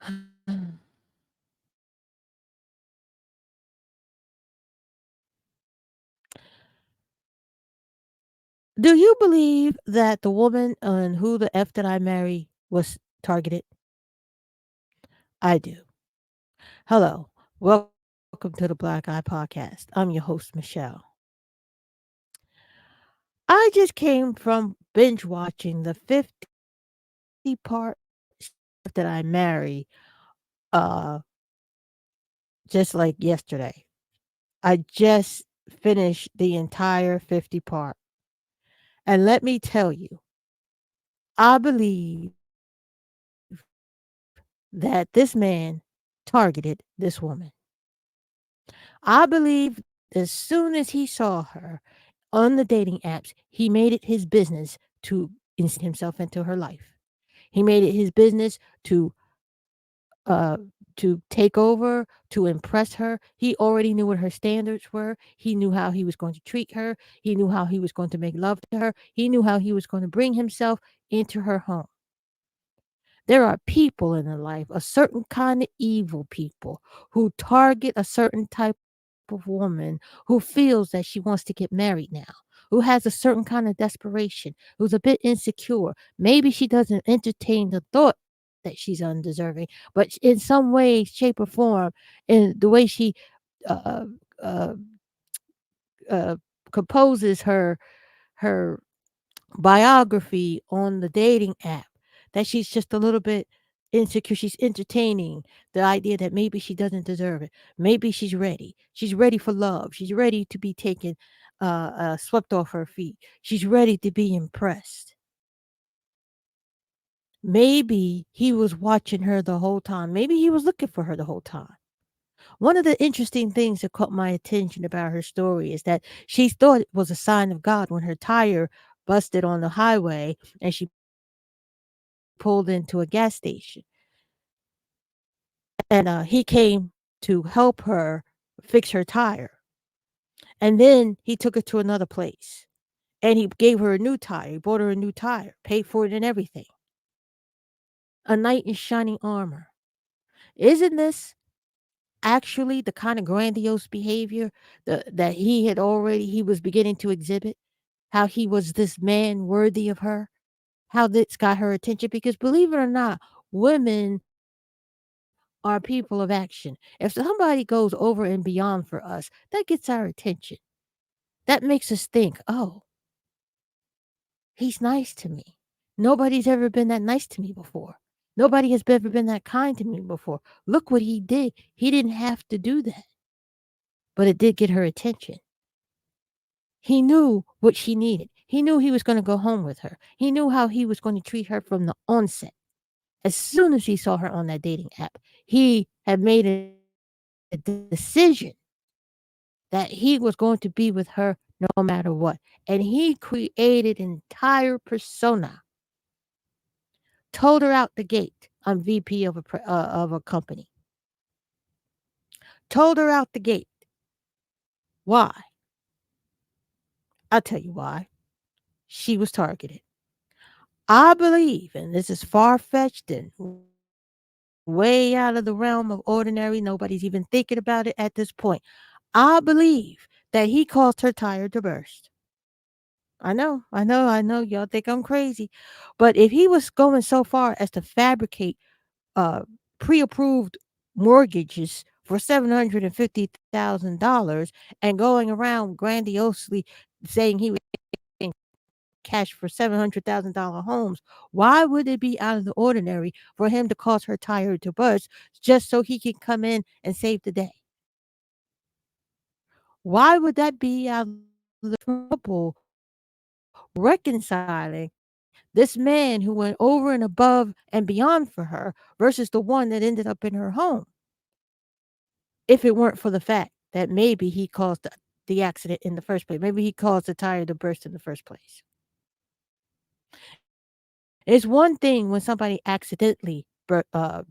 Do you believe that the woman on Who the F Did I Marry was targeted? I do. Hello. Welcome to the Black Eye Podcast. I'm your host, Michelle. I just came from binge watching the 50 part Did I Marry uh just like yesterday. I just finished the entire 50 part. And let me tell you, I believe that this man targeted this woman. I believe as soon as he saw her on the dating apps, he made it his business to insert himself into her life. He made it his business to take over, to impress her. He already knew what her standards were. He knew how he was going to treat her. He knew how he was going to make love to her. He knew how he was going to bring himself into her home. There are people in the life, a certain kind of evil people who target a certain type of woman who feels that she wants to get married now, who has a certain kind of desperation, who's a bit insecure. Maybe she doesn't entertain the thought that she's undeserving, but in some way, shape, or form, in the way she uh, uh, uh, composes her biography on the dating app, that she's just a little bit insecure. She's entertaining the idea that maybe she doesn't deserve it. Maybe she's ready. She's ready for love. She's ready to be taken, swept off her feet. She's ready to be impressed. Maybe he was watching her the whole time. Maybe he was looking for her the whole time. One of the interesting things that caught my attention about her story is that she thought it was a sign of God when her tire busted on the highway and she pulled into a gas station. And he came to help her fix her tire. And then he took her to another place and he gave her a new tire. He bought her a new tire, paid for it and everything. A knight in shining armor. Isn't this actually the kind of grandiose behavior that he was beginning to exhibit? How he was this man worthy of her? How this got her attention? Because believe it or not, women are people of action. If somebody goes over and beyond for us, that gets our attention. That makes us think, oh, he's nice to me. Nobody's ever been that nice to me before. Nobody has ever been that kind to me before. Look what he did. He didn't have to do that, but it did get her attention. He knew what she needed. He knew he was going to go home with her. He knew how he was going to treat her from the onset. As soon as he saw her on that dating app, he had made a decision that he was going to be with her no matter what. And he created an entire persona, told her out the gate. I'm VP of a company. Told her out the gate. Why? I'll tell you why. She was targeted. I believe, and this is far fetched and way out of the realm of ordinary, nobody's even thinking about it at this point. I believe that he caused her tire to burst. I know, y'all think I'm crazy. But if he was going so far as to fabricate uh, pre approved mortgages for $750,000 and going around grandiosely saying he was getting cash for $700,000 homes, why would it be out of the ordinary for him to cause her tire to burst just so he can come in and save the day? Why would that be out of the trouble reconciling this man who went over and above and beyond for her versus the one that ended up in her home? If it weren't for the fact that maybe he caused the accident in the first place. Maybe he caused the tire to burst in the first place. It's one thing when somebody accidentally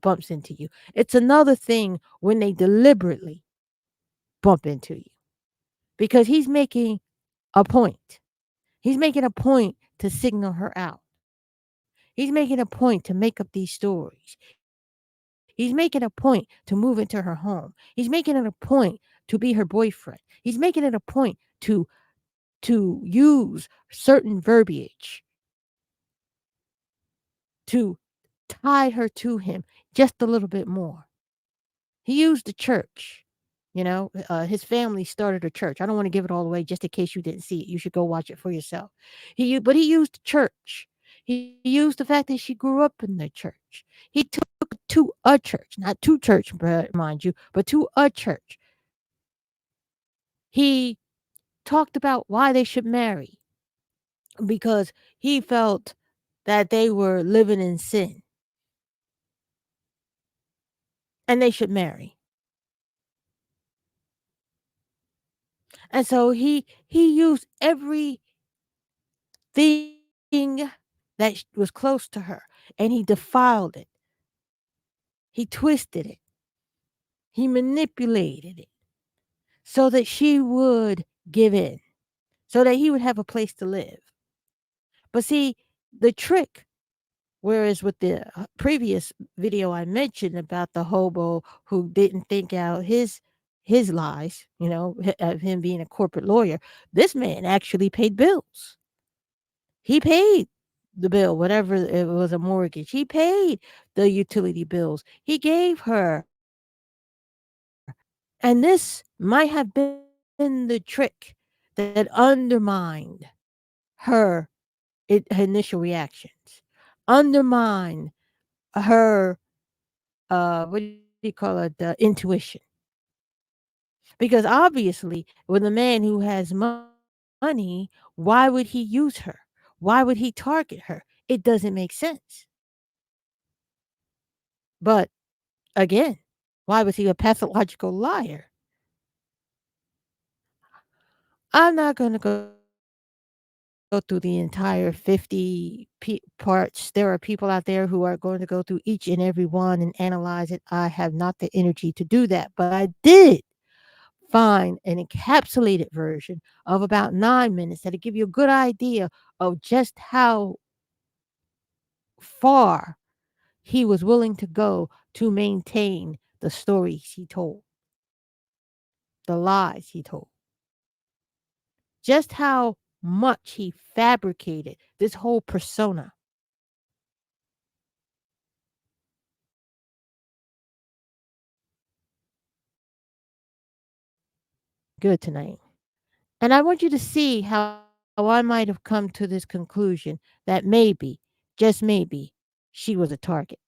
bumps into you. It's another thing when they deliberately bump into you because he's making a point. He's making a point to signal her out. He's making a point to make up these stories. He's making a point He's making a point to move into her home. He's making it a point to be her boyfriend. He's making it a point to use certain verbiage to tie her to him just a little bit more. He used the church. His family started a church. I don't want to give it all away just in case you didn't see it. You should go watch it for yourself. But he used the church. He used the fact that she grew up in the church. He took to a church, not to church, mind you, but to a church. He talked about why they should marry because he felt that they were living in sin and they should marry. And so he used everything that was close to her and he defiled it. He twisted it. He manipulated it so that she would give in, so that he would have a place to live. But see, the trick, whereas with the previous video I mentioned about the hobo who didn't think out his lies, of him being a corporate lawyer, this man actually paid bills. He paid the bill, whatever it was, a mortgage. He paid the utility bills. He gave her. And this might have been the trick that undermined her, her initial reactions, undermined her, what do you call it, intuition. Because obviously, with a man who has money, why would he use her? Why would he target her? It doesn't make sense. But again, why was he a pathological liar? I'm not going to go through the entire 50 parts. There are people out there who are going to go through each and every one and analyze it. I have not the energy to do that, but I did find an encapsulated version of about 9 minutes that'll give you a good idea of just how far he was willing to go to maintain the stories he told, the lies he told, just how much he fabricated this whole persona. Good tonight. And I want you to see how I might have come to this conclusion that maybe, just maybe, she was a target.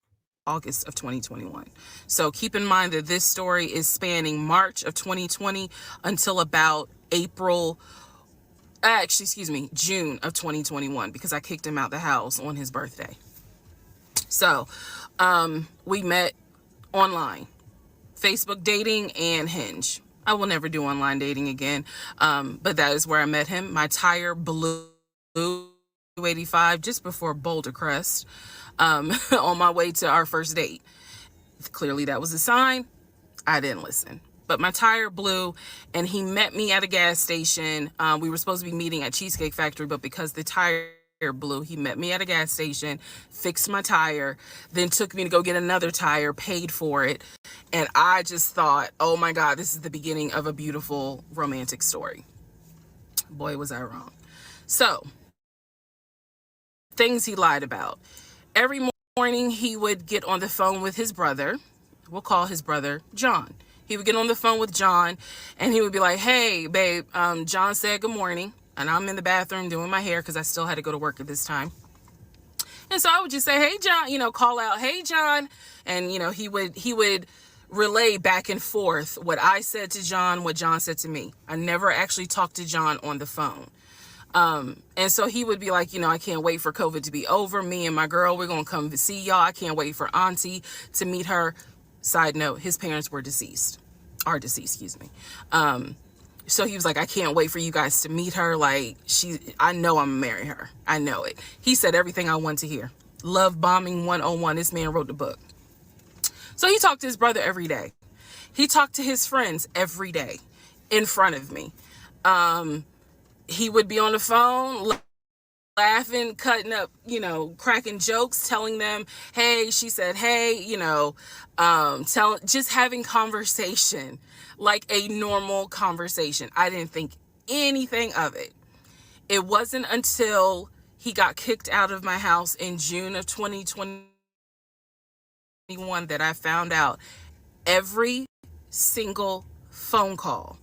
August of 2021. So keep in mind that this story is spanning March of 2020 until about June of 2021, because I kicked him out the house on his birthday. So we met online, Facebook dating and Hinge. I will never do online dating again, but that is where I met him. My tire blew 85 just before Boulder Crest, on my way to our first date. Clearly that was a sign. I didn't listen. But my tire blew and he met me at a gas station. We were supposed to be meeting at Cheesecake Factory, but because the tire blew, he met me at a gas station, fixed my tire, then took me to go get another tire, paid for it. And I just thought, oh my God, this is the beginning of a beautiful romantic story. Boy, was I wrong. So, things he lied about. Every morning he would get on the phone with his brother. We'll call his brother John. He would get on the phone with John and he would be like, hey, babe, John said good morning. And I'm in the bathroom doing my hair because I still had to go to work at this time. And so I would just say, hey, John, call out, hey, John. And, he would relay back and forth what I said to John, what John said to me. I never actually talked to John on the phone. And so he would be like, I can't wait for COVID to be over. Me and my girl, we're going to come see y'all. I can't wait for Auntie to meet her. Side note, his parents are deceased, excuse me. So he was like, I can't wait for you guys to meet her. Like, I know I'm gonna marry her. I know it. He said everything I want to hear. Love bombing 101. This man wrote the book. So he talked to his brother every day. He talked to his friends every day in front of me. He would be on the phone laughing, cutting up, cracking jokes, telling them, hey, she said, hey, just having conversation, like a normal conversation. I didn't think anything of it. It wasn't until he got kicked out of my house in June of 2021 that I found out every single phone call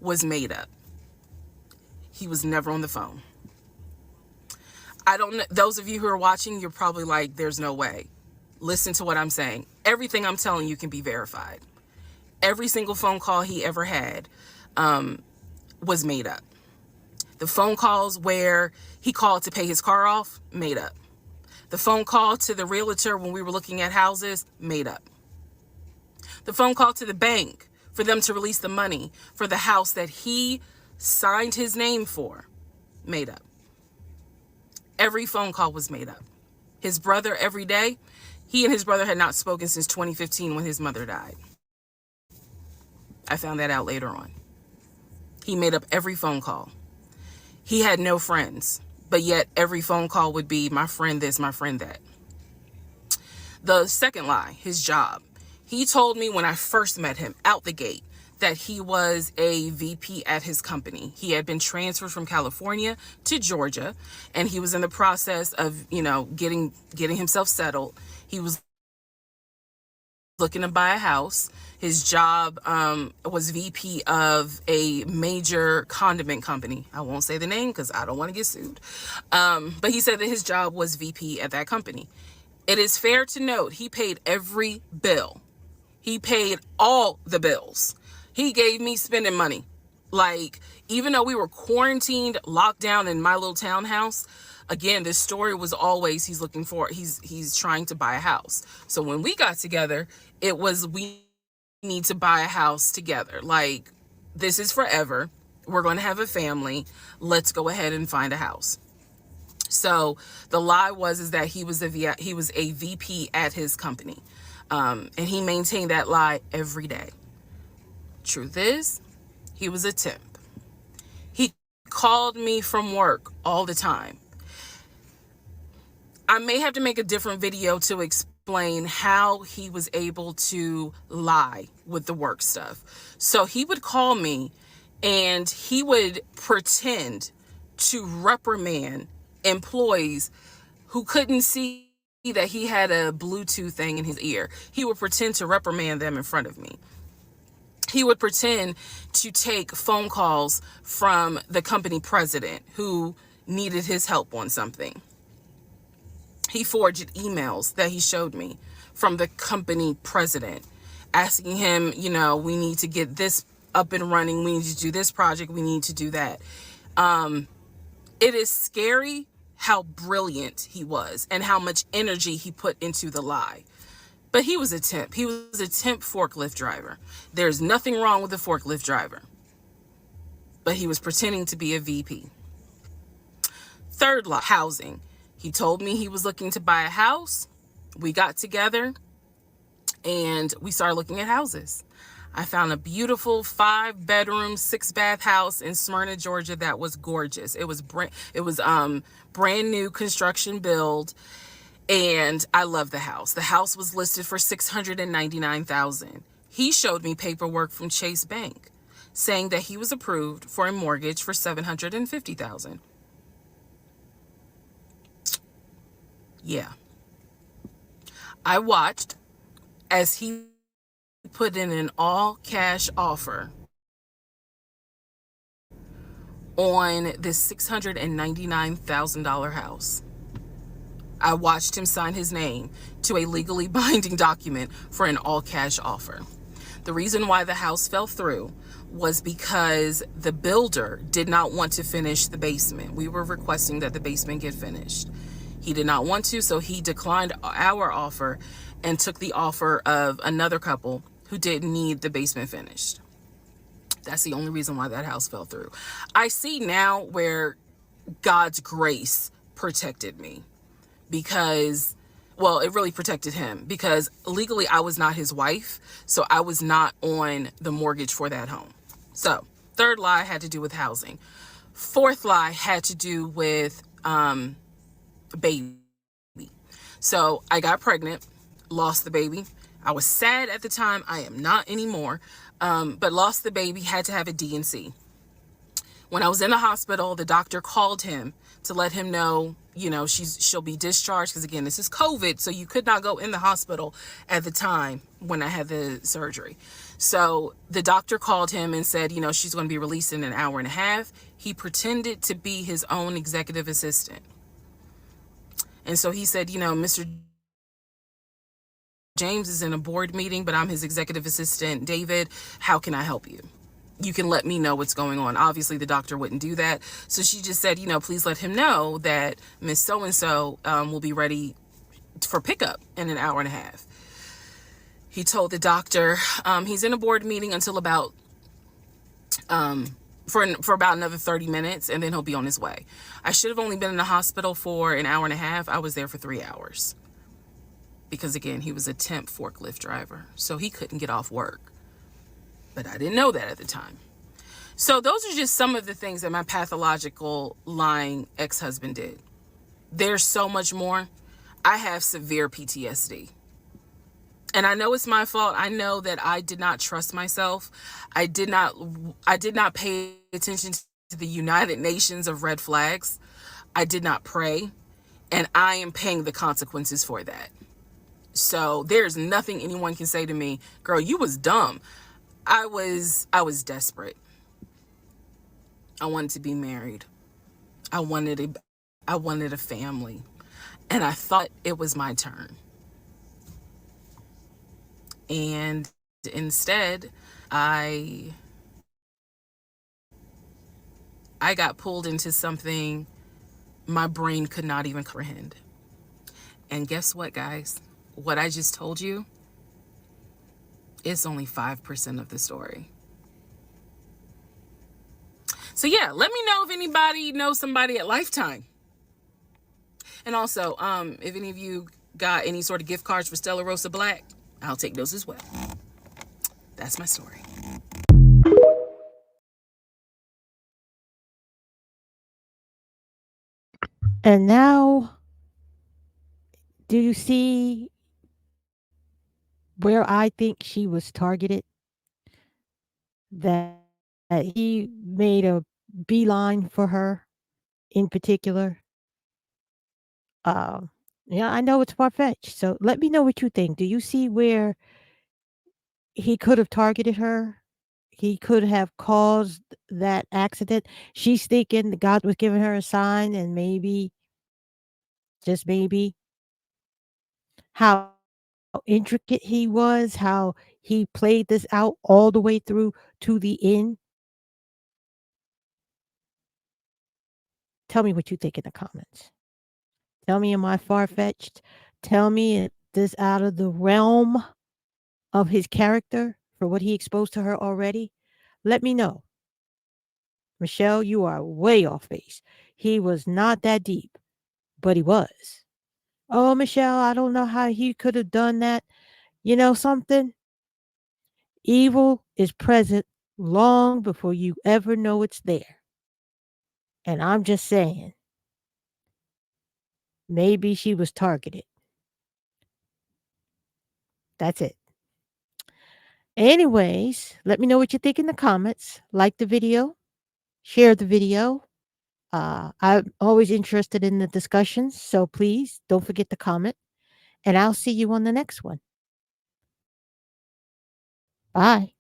was made up. He was never on the phone. I don't know. Those of you who are watching, you're probably like, there's no way. Listen to what I'm saying. Everything I'm telling you can be verified. Every single phone call he ever had was made up. The phone calls where he called to pay his car off, made up. The phone call to the realtor when we were looking at houses, made up. The phone call to the bank for them to release the money for the house that he signed his name for, made up. Every phone call was made up. His brother, every day, he and his brother had not spoken since 2015 when his mother died. I found that out later on. He made up every phone call. He had no friends, but yet every phone call would be my friend this, my friend that. The second lie, his job. He told me when I first met him out the gate that he was a VP at his company. He had been transferred from California to Georgia, and he was in the process of, getting himself settled. He was looking to buy a house. His job was VP of a major condiment company. I won't say the name because I don't want to get sued. But he said that his job was VP at that company. It is fair to note he paid every bill. He paid all the bills. He gave me spending money. Like, even though we were quarantined, locked down in my little townhouse, again, this story was always he's trying to buy a house. So when we got together, it was we need to buy a house together. Like, this is forever. We're going to have a family. Let's go ahead and find a house. So the lie is that he was a VP at his company. And he maintained that lie every day. Truth is, he was a temp. He called me from work all the time. I may have to make a different video to explain how he was able to lie with the work stuff. So he would call me and he would pretend to reprimand employees who couldn't see that he had a Bluetooth thing in his ear. He would pretend to reprimand them in front of me. He would pretend to take phone calls from the company president who needed his help on something. He forged emails that he showed me from the company president asking him, we need to get this up and running. We need to do this project. We need to do that. It is scary how brilliant he was and how much energy he put into the lie. But he was a temp. He was a temp forklift driver. There's nothing wrong with a forklift driver. But he was pretending to be a VP. Third lie, housing. He told me he was looking to buy a house. We got together and we started looking at houses. I found a beautiful 5-bedroom, 6-bath house in Smyrna, Georgia that was gorgeous. It was brand new construction build. And I love the house. The house was listed for $699,000. He showed me paperwork from Chase Bank saying that he was approved for a mortgage for $750,000. Yeah. I watched as he put in an all-cash offer on this $699,000 house. I watched him sign his name to a legally binding document for an all-cash offer. The reason why the house fell through was because the builder did not want to finish the basement. We were requesting that the basement get finished. He did not want to, so he declined our offer and took the offer of another couple who didn't need the basement finished. That's the only reason why that house fell through. I see now where God's grace protected me. Because, well, it really protected him because legally I was not his wife. So I was not on the mortgage for that home. So third lie had to do with housing. Fourth lie had to do with um, baby. So I got pregnant, lost the baby. I was sad at the time. I am not anymore. But lost the baby, had to have a D&C. When I was in the hospital, the doctor called him to let him know, she'll be discharged because again, this is COVID, so you could not go in the hospital at the time when I had the surgery. So the doctor called him and said, she's going to be released in an hour and a half. He pretended to be his own executive assistant. And so he said, Mr. James is in a board meeting, but I'm his executive assistant, David. How can I help you? You can let me know what's going on. Obviously, the doctor wouldn't do that. So she just said, please let him know that Miss So-and-so will be ready for pickup in an hour and a half. He told the doctor he's in a board meeting until about, for about another 30 minutes, and then he'll be on his way. I should have only been in the hospital for an hour and a half. I was there for 3 hours. Because again, he was a temp forklift driver, so he couldn't get off work. But I didn't know that at the time. So those are just some of the things that my pathological lying ex-husband did. There's so much more. I have severe PTSD. And I know it's my fault. I know that I did not trust myself. I did not pay attention to the United Nations of red flags. I did not pray. And I am paying the consequences for that. So there's nothing anyone can say to me, girl, you was dumb. I was desperate. I wanted to be married. I wanted a family. And I thought it was my turn. And instead, I got pulled into something my brain could not even comprehend. And guess what, guys? What I just told you, it's only 5% of the story. So yeah, let me know if anybody knows somebody at Lifetime. And also, if any of you got any sort of gift cards for Stella Rosa Black, I'll take those as well. That's my story. And now, do you see where I think she was targeted? That he made a beeline for her in particular. Um, yeah, I know it's far fetched. So let me know what you think. Do you see where he could have targeted her? He could have caused that accident. She's thinking that God was giving her a sign, and maybe, just maybe, how intricate he was, how he played this out all the way through to the end. Tell me what you think in the comments. Tell me, am I far fetched? Tell me, is this out of the realm of his character for what he exposed to her already? Let me know. Michelle, you are way off base. He was not that deep, but he was. Oh, Michelle, I don't know how he could have done that. You know something? Evil is present long before you ever know it's there. And I'm just saying, maybe she was targeted. That's it. Anyways, let me know what you think in the comments. Like the video, share the video. I'm always interested in the discussions, so please don't forget to comment. And I'll see you on the next one. Bye.